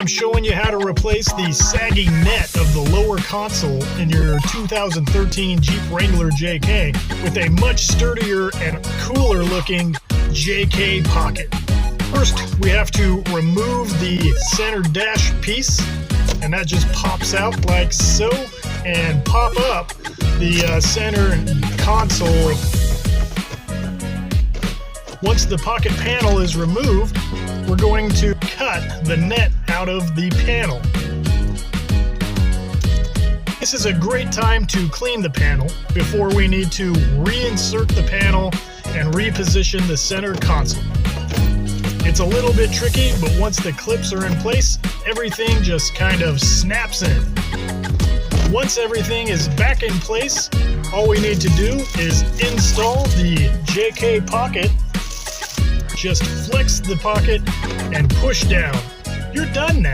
I'm showing you how to replace the saggy net of the lower console in your 2013 Jeep Wrangler JK with a much sturdier and cooler looking JK pocket. First, we have to remove the center dash piece, and that just pops out like so, and pop up the center console. Once the pocket panel is removed, we're going to cut the net out of the panel. This is a great time to clean the panel before we need to reinsert the panel and reposition the center console. It's a little bit tricky, but once the clips are in place, everything just kind of snaps in. Once everything is back in place, all we need to do is install the JK pocket. Just flex the pocket and push down. You're done now.